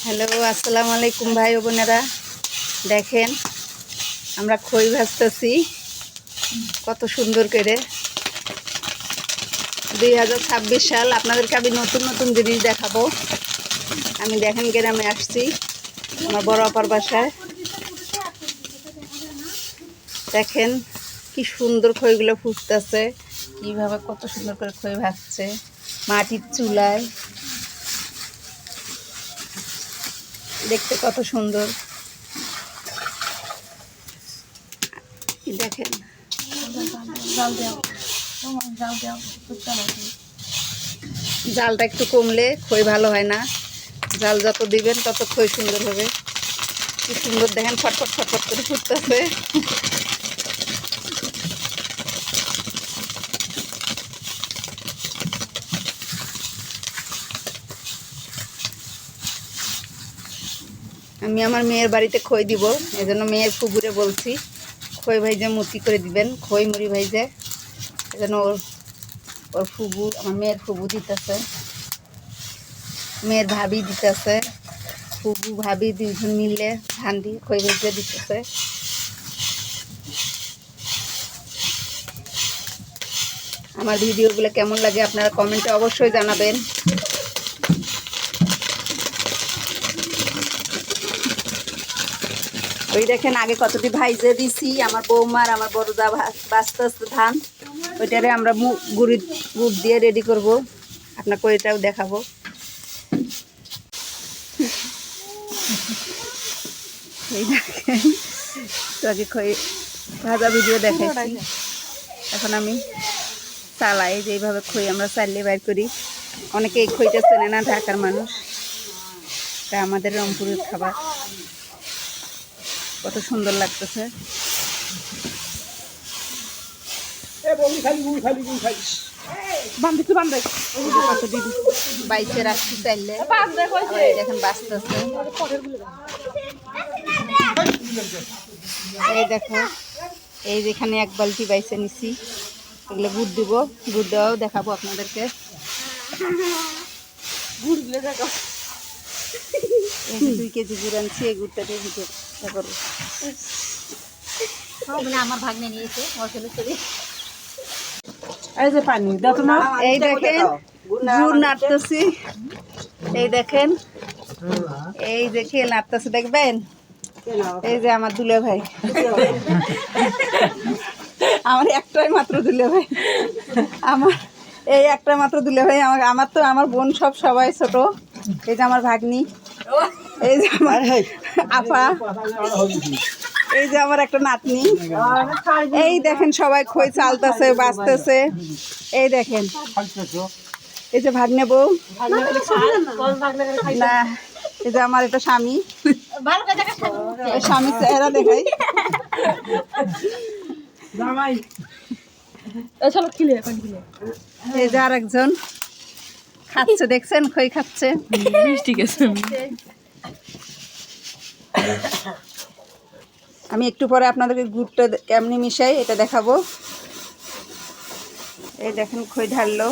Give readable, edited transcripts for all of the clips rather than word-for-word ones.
Hello, আসসালামু আলাইকুম ভাই ও বোনেরা। দেখেন আমরা খই ভাজতেছি কত সুন্দর করে। 2026 সাল, আপনাদেরকে আমি নতুন নতুন জিনিস দেখাবো। আমি দেখেন গ্রামে আসছি আমার বড় আপার বাসায়। দেখেন কি সুন্দর খইগুলো ফুটতেছে, কীভাবে কত সুন্দর করে খই ভাজছে মাটির চুলায়। দেখতে কত সুন্দর দেখেন। জালটা একটু কমলে খই ভালো হয় না, জাল যত দিবেন তত খই সুন্দর হবে। কি সুন্দর দেখেন, ফটফট ফটফট করে ফুটতেছে। আমি আমার মেয়ের বাড়িতে খই দিব, এজন্য মেয়ের ফুবুরে বলছি খই ভাইজে মুড়ি করে দিবেন, খই মুড়ি ভাইজে। এজন্য ওর ফুবু, আমার মেয়ের ফুবু দিতেছে, মেয়ের ভাবি দিতেছে, ফুবু ভাবি দুইজন মিলে ধান দিয়ে খই ভেজে দিতেছে। আমার ভিডিওগুলো কেমন লাগে আপনারা কমেন্টে অবশ্যই জানাবেন। ওই দেখেন আগে কতটি ভাইজে দিছি আমার বৌমার, আমার বড়দা বাঁচতে ধান, ওইটারে আমরা গুড় দিয়ে রেডি করব, আপনাকে ওইটাও দেখাবো। এই দেখেন তো আগে খই ভাজা ভিডিও দেখাইছি, এখন আমি চালাই যেইভাবে খই আমরা চালিয়ে বাইর করি। অনেকে এই খইটা চেনে না, ঢাকার মানুষ, তা আমাদের রংপুরের খাবার। কত সুন্দর লাগতেছে। বাইচে রাখছি চাইলে, দেখেন বাঁচতেছে। এই দেখো, এই যেখানে এক বালতি বাইচে নিছি, এগুলো গুড় দিব, গুড় দেওয়াও দেখাবো আপনাদেরকে। গুড় দিলে দেখো, 2 কেজি গুড় আনছি, এই গুড়টা দিয়ে দিতে করবো। আমার ভাগ্নে নিয়েছে, এই যে পানি দেখো না, এই দেখেন গুড় নাড়তেছি, এই দেখেন, এই যে খেয়ে নাড়তেছে দেখবেন। এই যে আমার দুলে ভাই, আমার একটাই মাত্র দুলে ভাই, আমার এই একটা মাত্র দুলে ভাই। আমার তো আমার বোন সবাই ছোট। এই যে আমার ভাগ্নি, এই যে আমার আপা, এই যে আমার একটা নাতনি। এই দেখেন সবাই খই চালতেছে, বাঁচতেছে। এই দেখেন, এই যে ভাগ্নে বউ না, এই যে আমার একটা স্বামী, স্বামী চেহারা দেখাই। এই যে আর একজন খাচ্ছে, দেখছেন খই খাচ্ছে। ঠিক আছে, আমি একটু পরে আপনাদেরকে গুড়টা কেমনি মিশাই এটা দেখাবো। এই দেখেন খই ঢাললো,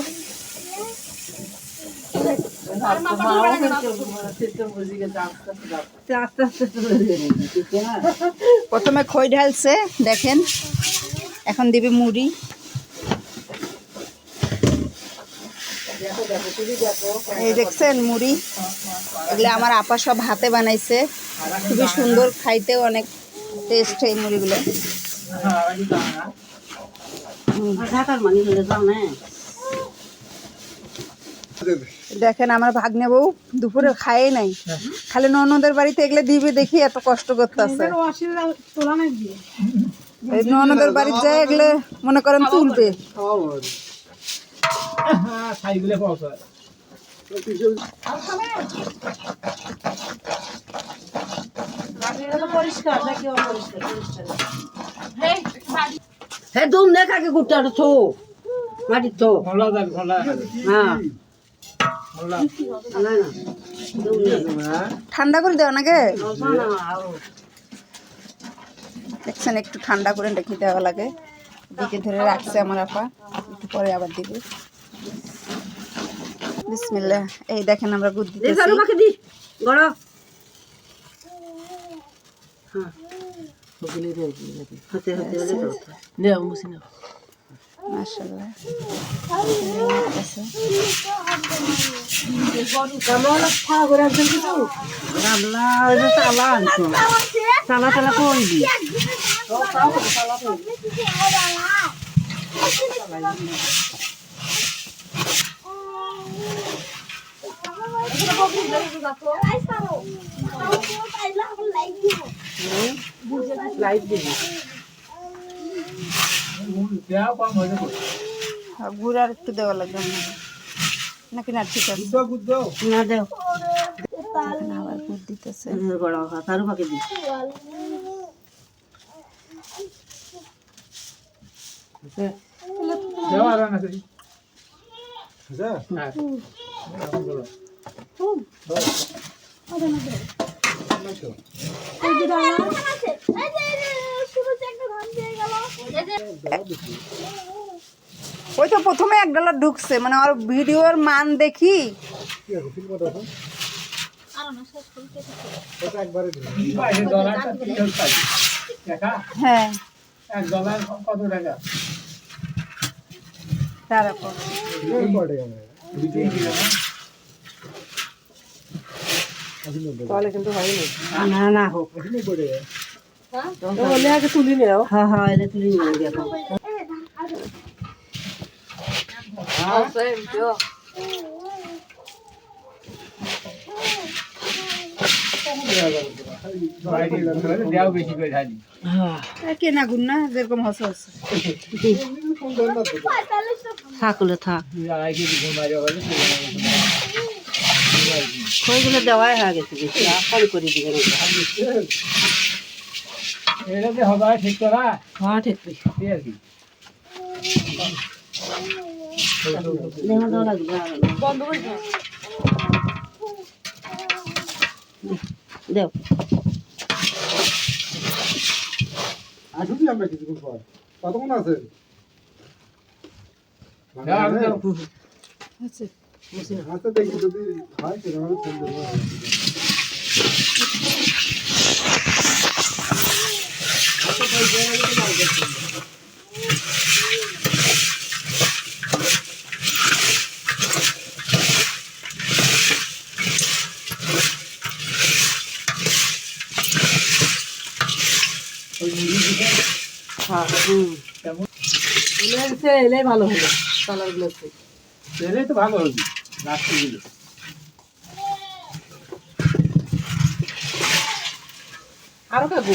প্রথমে খই ঢালছে দেখেন, এখন দিবি মুড়ি। এই দেখছেন মুড়ি, এগুলো আমার আপা সব হাতে বানাইছে, খুবই সুন্দর, খাইতেও অনেক টেস্ট এই মুড়িগুলো। দেখেন আমার ভাগ্নে বউ দুপুরে খায় নাই, খালি ননদের বাড়িতে এগুলো দিবে দেখি এত কষ্ট করতেছে। এই ননদের বাড়িতে যায় এগুলো মনে করেন তুলবে। হ্যাঁ দুম দেখা কি গুড়টা থো মাটি থো, হ্যাঁ ঠান্ডা করে দেওয়া নাকি? দেখছেন একটু ঠান্ডা করে রেখে দেওয়া লাগে, দিকে ধরে রাখছে আমার আপা, একটু পরে আবার দিবে। বিসমিল্লাহ। এই দেখেন আমরা গুড় দিতেছি। হ্যাঁ ওগুলি হতে হতে হলে তো নেও মুছি নাও মাশাআল্লাহ গামলা খাওয়া করে একজন কিছু গামলা ওই যে তালা আনছো তালা তালা করবি লাইট দিবি গুড় আর একটু দেওয়া লাগবে মনে হয়। নাকি না ঠিক আছে না দেও এখানে আবার গুড় দিতেছে বড় তারও ফাঁকে দিই ওই তো প্রথমে $1 ঢুকছে মানে আর ভিডিওর মান দেখি হ্যাঁ তারপর তাহলে কিন্তু হয়নি না না হোক বলে আগে তুলি নেও হ্যাঁ হ্যাঁ এটা তুলে নিয়ে দেখো কেনা গুড় না যেরকম হসে হসে থাকলে থাক খইগুলো দেওয়াই হয়ে গেছে বেশি কল করে দিবেন হ্যাঁ ঠিক লেমন দেওয়া লাগবে দেও আসুন আমরা কিছুক্ষণ পর কতক্ষণ আছে আচ্ছা দেখি যদি হয় সেরকম ফোন করবো হ্যাঁ এলে ভালো হলো কালার গুলো তো ভালো হবে রাত্রি দিলে আরো কাকু